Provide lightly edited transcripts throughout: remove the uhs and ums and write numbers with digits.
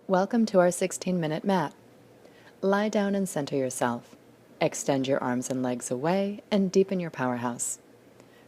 Welcome to our 16-minute mat. Lie down and center yourself. Extend your arms and legs away and deepen your powerhouse.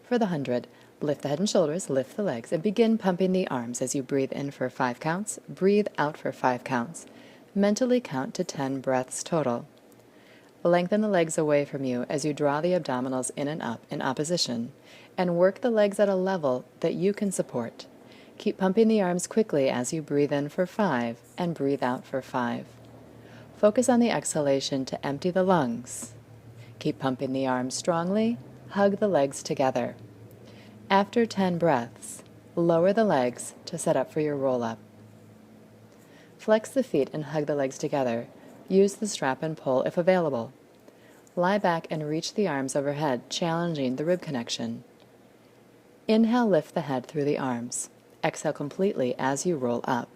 For the 100, lift the head and shoulders, lift the legs, and begin pumping the arms as you breathe in for 5 counts, breathe out for 5 counts. Mentally count to 10 breaths total. Lengthen the legs away from you as you draw the abdominals in and up in opposition, and work the legs at a level that you can support. Keep pumping the arms quickly as you breathe in for 5 and breathe out for 5. Focus on the exhalation to empty the lungs. Keep pumping the arms strongly. Hug the legs together. After 10 breaths, lower the legs to set up for your roll-up. Flex the feet and hug the legs together. Use the strap and pull if available. Lie back and reach the arms overhead, challenging the rib connection. Inhale, lift the head through the arms. Exhale completely as you roll up.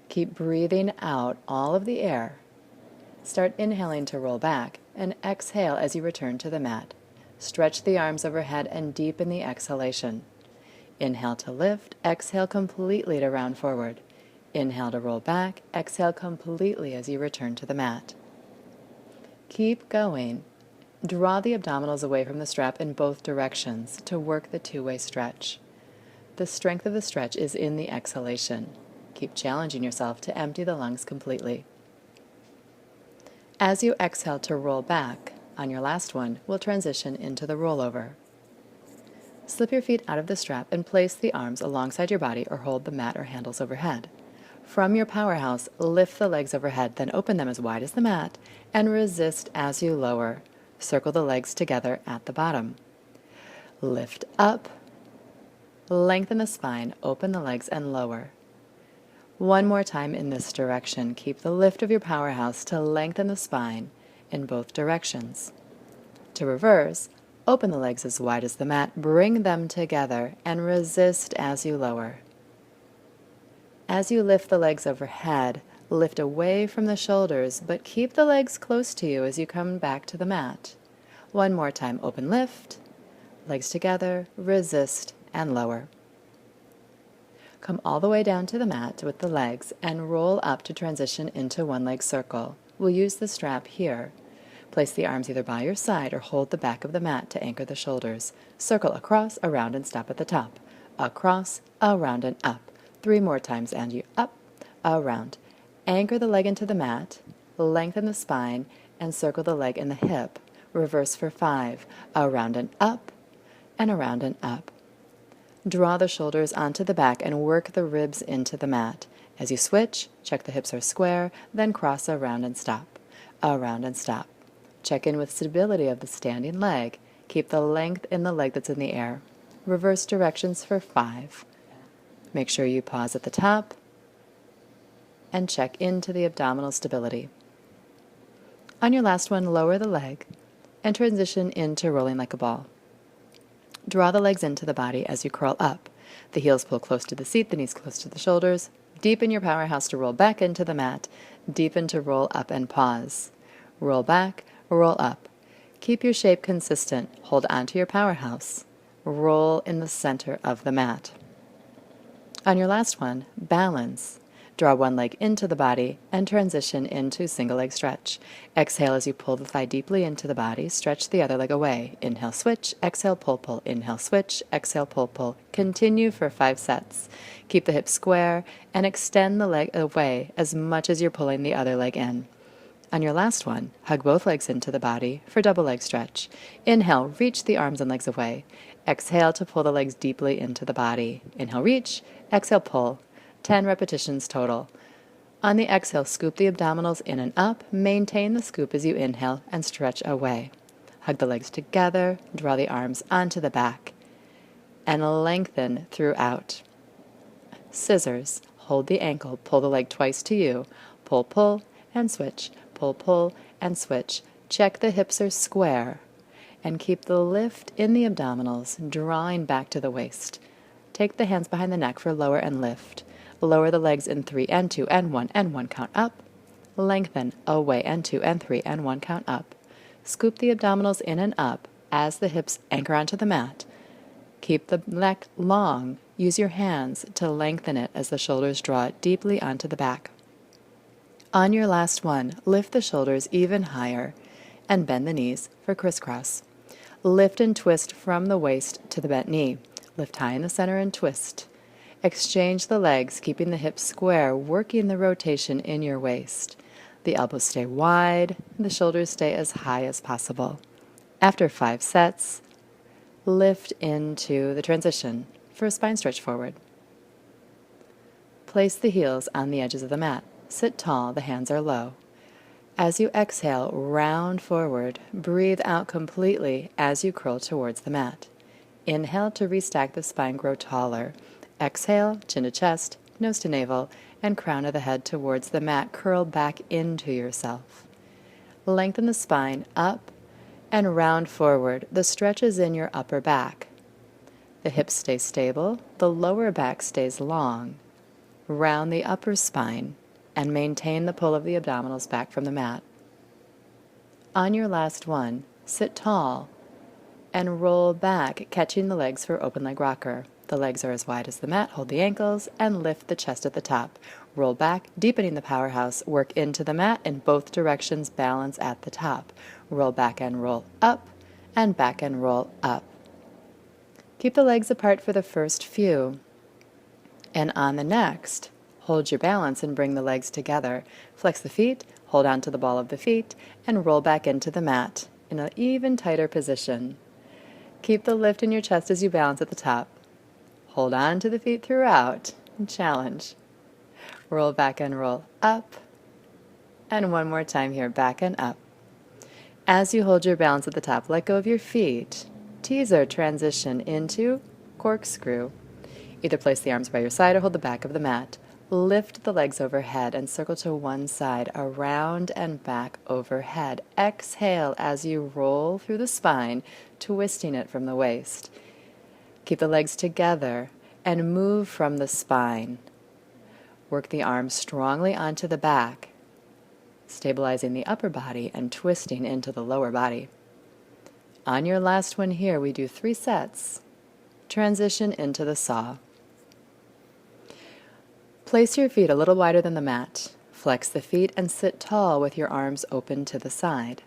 Keep breathing out all of the air. Start inhaling to roll back and exhale as you return to the mat. Stretch the arms overhead and deepen the exhalation. Inhale to lift, exhale completely to round forward. Inhale to roll back, exhale completely as you return to the mat. Keep going. Draw the abdominals away from the strap in both directions to work the two-way stretch. The strength of the stretch is in the exhalation. Keep challenging yourself to empty the lungs completely. As you exhale to roll back, on your last one, we'll transition into the rollover. Slip your feet out of the strap and place the arms alongside your body or hold the mat or handles overhead. From your powerhouse, lift the legs overhead, then open them as wide as the mat and resist as you lower. Circle the legs together at the bottom. Lift up. Lengthen the spine, open the legs, and lower. One more time in this direction. Keep the lift of your powerhouse to lengthen the spine in both directions. To reverse, open the legs as wide as the mat, bring them together, and resist as you lower. As you lift the legs overhead, lift away from the shoulders, but keep the legs close to you as you come back to the mat. One more time, open lift, legs together, resist, and lower. Come all the way down to the mat with the legs and roll up to transition into one-leg circle. We'll use the strap here. Place the arms either by your side or hold the back of the mat to anchor the shoulders. Circle across, around, and stop at the top. Across, around, and up. 3 more times, and you up, around. Anchor the leg into the mat, lengthen the spine, and circle the leg in the hip. Reverse for 5, around and up, and around and up. Draw the shoulders onto the back and work the ribs into the mat. As you switch, check the hips are square, then cross around and stop. Around and stop. Check in with stability of the standing leg. Keep the length in the leg that's in the air. Reverse directions for 5. Make sure you pause at the top and check into the abdominal stability. On your last one, lower the leg and transition into rolling like a ball. Draw the legs into the body as you curl up. The heels pull close to the seat, the knees close to the shoulders. Deepen your powerhouse to roll back into the mat. Deepen to roll up and pause. Roll back, roll up. Keep your shape consistent. Hold on to your powerhouse. Roll in the center of the mat. On your last one, balance. Draw one leg into the body and transition into single leg stretch. Exhale as you pull the thigh deeply into the body. Stretch the other leg away. Inhale, switch. Exhale, pull, pull. Inhale, switch. Exhale, pull, pull. Continue for 5 sets. Keep the hips square and extend the leg away as much as you're pulling the other leg in. On your last one, hug both legs into the body for double leg stretch. Inhale, reach the arms and legs away. Exhale to pull the legs deeply into the body. Inhale, reach. Exhale, pull. 10 repetitions total. On the exhale, scoop the abdominals in and up. Maintain the scoop as you inhale and stretch away. Hug the legs together, draw the arms onto the back, and lengthen throughout. Scissors, hold the ankle, pull the leg twice to you. Pull, pull, and switch. Pull, pull, and switch. Check the hips are square, and keep the lift in the abdominals, drawing back to the waist. Take the hands behind the neck for lower and lift. Lower the legs in 3 and 2 and 1 and 1 count up. Lengthen away and 2 and 3 and 1 count up. Scoop the abdominals in and up as the hips anchor onto the mat. Keep the neck long. Use your hands to lengthen it as the shoulders draw it deeply onto the back. On your last one, lift the shoulders even higher and bend the knees for crisscross. Lift and twist from the waist to the bent knee. Lift high in the center and twist. Exchange the legs, keeping the hips square, working the rotation in your waist. The elbows stay wide, and the shoulders stay as high as possible. After 5 sets, lift into the transition for a spine stretch forward. Place the heels on the edges of the mat. Sit tall, the hands are low. As you exhale, round forward. Breathe out completely as you curl towards the mat. Inhale to restack the spine, grow taller. Exhale, chin to chest, nose to navel, and crown of the head towards the mat. Curl back into yourself. Lengthen the spine up and round forward. The stretch is in your upper back. The hips stay stable. The lower back stays long. Round the upper spine and maintain the pull of the abdominals back from the mat. On your last one, sit tall and roll back, catching the legs for open leg rocker. The legs are as wide as the mat. Hold the ankles and lift the chest at the top. Roll back, deepening the powerhouse. Work into the mat in both directions. Balance at the top. Roll back and roll up, and back and roll up. Keep the legs apart for the first few. And on the next, hold your balance and bring the legs together. Flex the feet, hold on to the ball of the feet, and roll back into the mat in an even tighter position. Keep the lift in your chest as you balance at the top. Hold on to the feet throughout and challenge. Roll back and roll up. And one more time here, back and up. As you hold your balance at the top, let go of your feet. Teaser transition into corkscrew. Either place the arms by your side or hold the back of the mat. Lift the legs overhead and circle to one side, around and back overhead. Exhale as you roll through the spine, twisting it from the waist. Keep the legs together and move from the spine. Work the arms strongly onto the back, stabilizing the upper body and twisting into the lower body. On your last one here, we do 3 sets. Transition into the saw. Place your feet a little wider than the mat. Flex the feet and sit tall with your arms open to the side.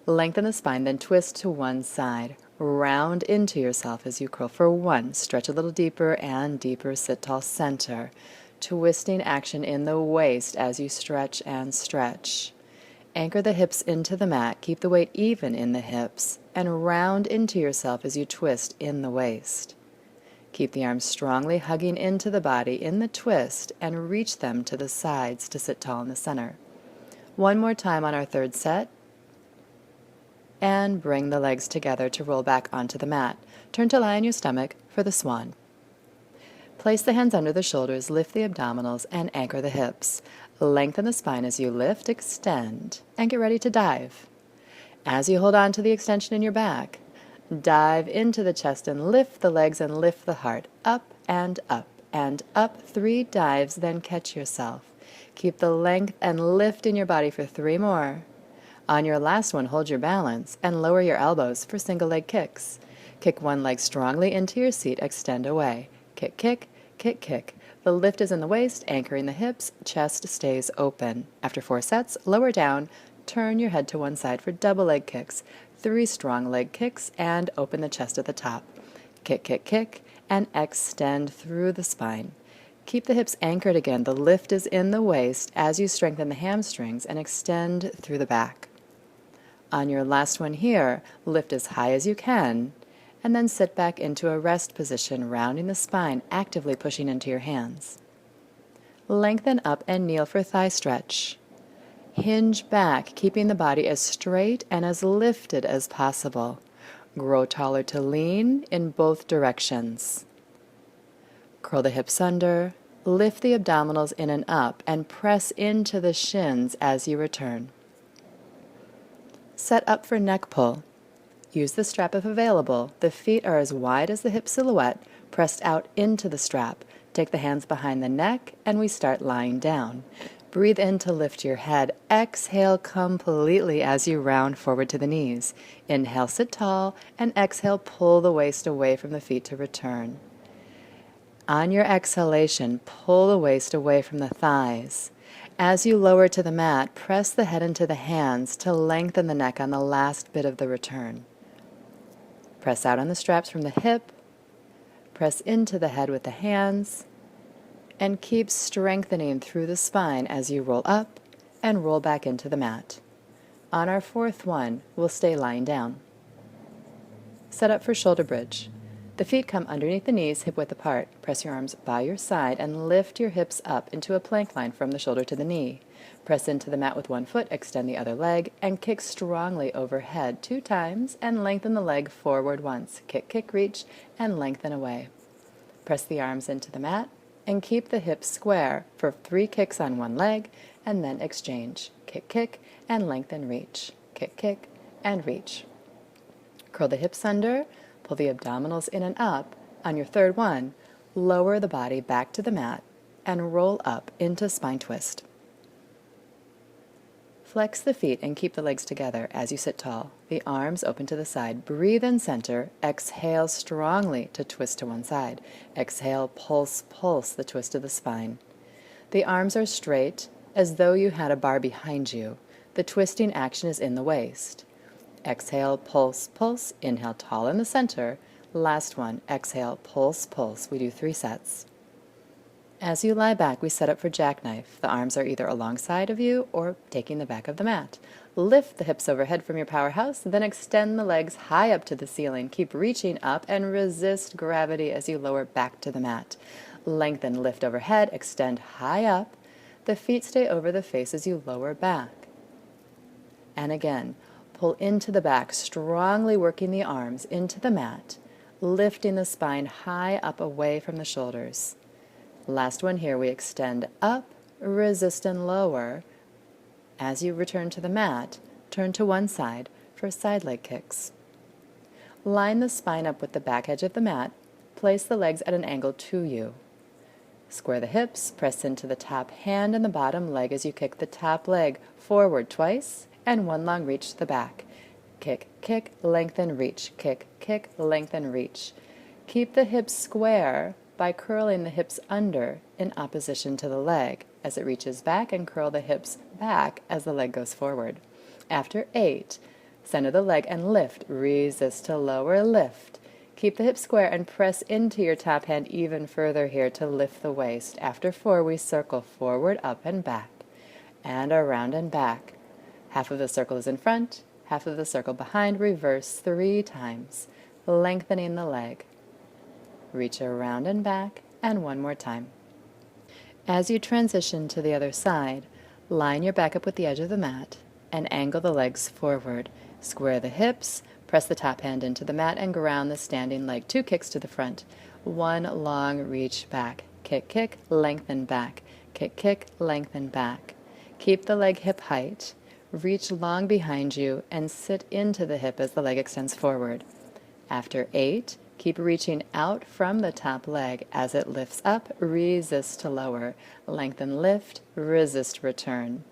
Lengthen the spine, then twist to one side. Round into yourself as you curl for 1. Stretch a little deeper and deeper. Sit tall center. Twisting action in the waist as you stretch and stretch. Anchor the hips into the mat. Keep the weight even in the hips. And round into yourself as you twist in the waist. Keep the arms strongly hugging into the body in the twist and reach them to the sides to sit tall in the center. One more time on our 3rd set. And bring the legs together to roll back onto the mat. Turn to lie on your stomach for the swan. Place the hands under the shoulders, lift the abdominals, and anchor the hips. Lengthen the spine as you lift, extend, and get ready to dive. As you hold on to the extension in your back, dive into the chest and lift the legs and lift the heart. Up and up and up. 3 dives, then catch yourself. Keep the length and lift in your body for 3 more. On your last one, hold your balance and lower your elbows for single leg kicks. Kick one leg strongly into your seat, extend away. Kick, kick, kick, kick. The lift is in the waist, anchoring the hips, chest stays open. After 4 sets, lower down, turn your head to one side for double leg kicks. 3 strong leg kicks and open the chest at the top. Kick, kick, kick, and extend through the spine. Keep the hips anchored again. The lift is in the waist as you strengthen the hamstrings and extend through the back. On your last one here, lift as high as you can, and then sit back into a rest position, rounding the spine, actively pushing into your hands. Lengthen up and kneel for thigh stretch. Hinge back, keeping the body as straight and as lifted as possible. Grow taller to lean in both directions. Curl the hips under, lift the abdominals in and up, and press into the shins as you return. Set up for neck pull. Use the strap if available. The feet are as wide as the hip silhouette, pressed out into the strap. Take the hands behind the neck, and we start lying down. Breathe in to lift your head. Exhale completely as you round forward to the knees. Inhale, sit tall, and exhale, pull the waist away from the feet to return. On your exhalation, pull the waist away from the thighs. As you lower to the mat, press the head into the hands to lengthen the neck on the last bit of the return. Press out on the straps from the hip, press into the head with the hands, and keep strengthening through the spine as you roll up and roll back into the mat. On our fourth one, we'll stay lying down. Set up for shoulder bridge. The feet come underneath the knees, hip-width apart. Press your arms by your side and lift your hips up into a plank line from the shoulder to the knee. Press into the mat with one foot, extend the other leg, and kick strongly overhead 2 times and lengthen the leg forward once. Kick, kick, reach, and lengthen away. Press the arms into the mat and keep the hips square for 3 kicks on one leg, and then exchange. Kick, kick, and lengthen, reach. Kick, kick, and reach. Curl the hips under, pull the abdominals in and up. On your third one, lower the body back to the mat and roll up into spine twist. Flex the feet and keep the legs together as you sit tall. The arms open to the side. Breathe in center. Exhale strongly to twist to one side. Exhale, pulse, pulse the twist of the spine. The arms are straight as though you had a bar behind you. The twisting action is in the waist. Exhale, pulse, pulse. Inhale, tall in the center. Last one. Exhale, pulse, pulse. We do 3 sets. As you lie back, we set up for jackknife. The arms are either alongside of you or taking the back of the mat. Lift the hips overhead from your powerhouse, then extend the legs high up to the ceiling. Keep reaching up and resist gravity as you lower back to the mat. Lengthen, lift overhead, extend high up. The feet stay over the face as you lower back. And again, pull into the back, strongly working the arms into the mat, lifting the spine high up away from the shoulders. Last one here, we extend up, resist and lower. As you return to the mat, turn to one side for side leg kicks. Line the spine up with the back edge of the mat. Place the legs at an angle to you. Square the hips, press into the top hand and the bottom leg as you kick the top leg forward twice and one long reach to the back. Kick, kick, lengthen, reach. Kick, kick, lengthen, reach. Keep the hips square by curling the hips under in opposition to the leg as it reaches back, and curl the hips back as the leg goes forward. After 8, center the leg and lift. Resist to lower, lift. Keep the hips square and press into your top hand even further here to lift the waist. After 4, we circle forward, up and back, and around and back. Half of the circle is in front, half of the circle behind. Reverse 3 times, lengthening the leg. Reach around and back, and one more time. As you transition to the other side, line your back up with the edge of the mat and angle the legs forward. Square the hips, press the top hand into the mat and ground the standing leg. 2 kicks to the front. 1 long reach back. Kick, kick, lengthen back. Kick, kick, lengthen back. Keep the leg hip height. Reach long behind you and sit into the hip as the leg extends forward. After 8, keep reaching out from the top leg as it lifts up. Resist to lower. Lengthen, lift, resist, return.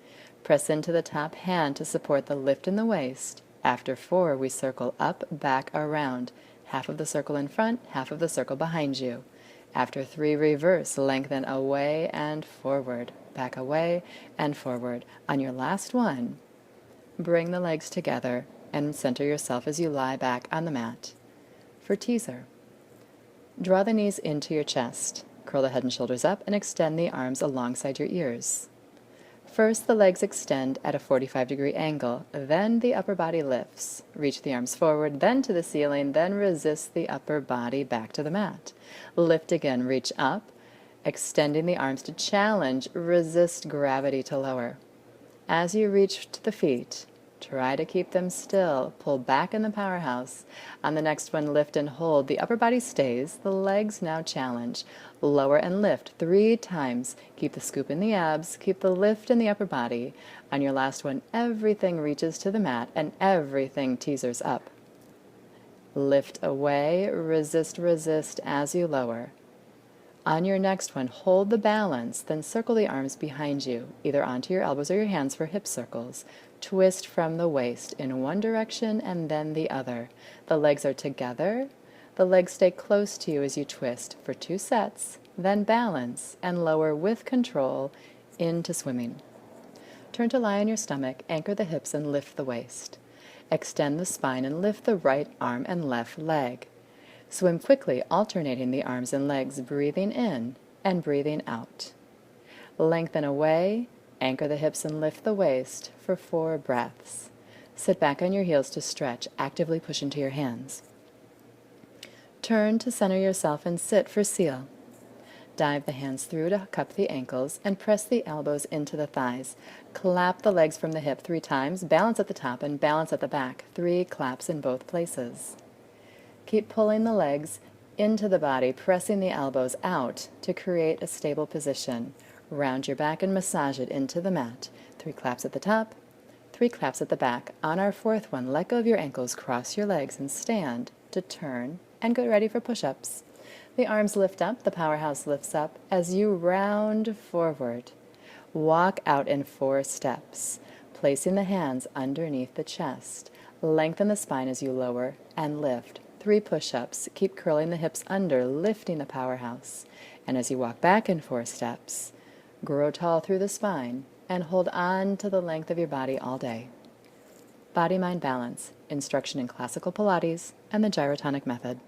Press into the top hand to support the lift in the waist. After 4, we circle up, back, around. Half of the circle in front, half of the circle behind you. After 3, reverse. Lengthen away and forward. Back away and forward. On your last one, bring the legs together and center yourself as you lie back on the mat. For teaser, draw the knees into your chest. Curl the head and shoulders up and extend the arms alongside your ears. First, the legs extend at a 45-degree angle, then the upper body lifts. Reach the arms forward, then to the ceiling, then resist the upper body back to the mat. Lift again, reach up, extending the arms to challenge, resist gravity to lower. As you reach to the feet, try to keep them still. Pull back in the powerhouse. On the next one, lift and hold. The upper body stays. The legs now challenge. Lower and lift 3 times. Keep the scoop in the abs. Keep the lift in the upper body. On your last one, everything reaches to the mat and everything teasers up. Lift away. Resist, resist as you lower. On your next one, hold the balance, then circle the arms behind you, either onto your elbows or your hands for hip circles. Twist from the waist in one direction and then the other. The legs are together. The legs stay close to you as you twist for 2 sets, then balance and lower with control into swimming. Turn to lie on your stomach, anchor the hips and lift the waist. Extend the spine and lift the right arm and left leg. Swim quickly, alternating the arms and legs, breathing in and breathing out. Lengthen away, anchor the hips and lift the waist for 4 breaths. Sit back on your heels to stretch, actively push into your hands. Turn to center yourself and sit for seal. Dive the hands through to cup the ankles and press the elbows into the thighs. Clap the legs from the hip 3 times, balance at the top and balance at the back. 3 claps in both places. Keep pulling the legs into the body, pressing the elbows out to create a stable position. Round your back and massage it into the mat. 3 claps at the top, 3 claps at the back. On our 4th one, let go of your ankles, cross your legs, and stand to turn and get ready for push-ups. The arms lift up, the powerhouse lifts up as you round forward. Walk out in 4 steps, placing the hands underneath the chest. Lengthen the spine as you lower and lift. 3 push-ups. Keep curling the hips under, lifting the powerhouse. And as you walk back in 4 steps, grow tall through the spine and hold on to the length of your body all day. Body-mind balance, instruction in classical Pilates and the gyrotonic method.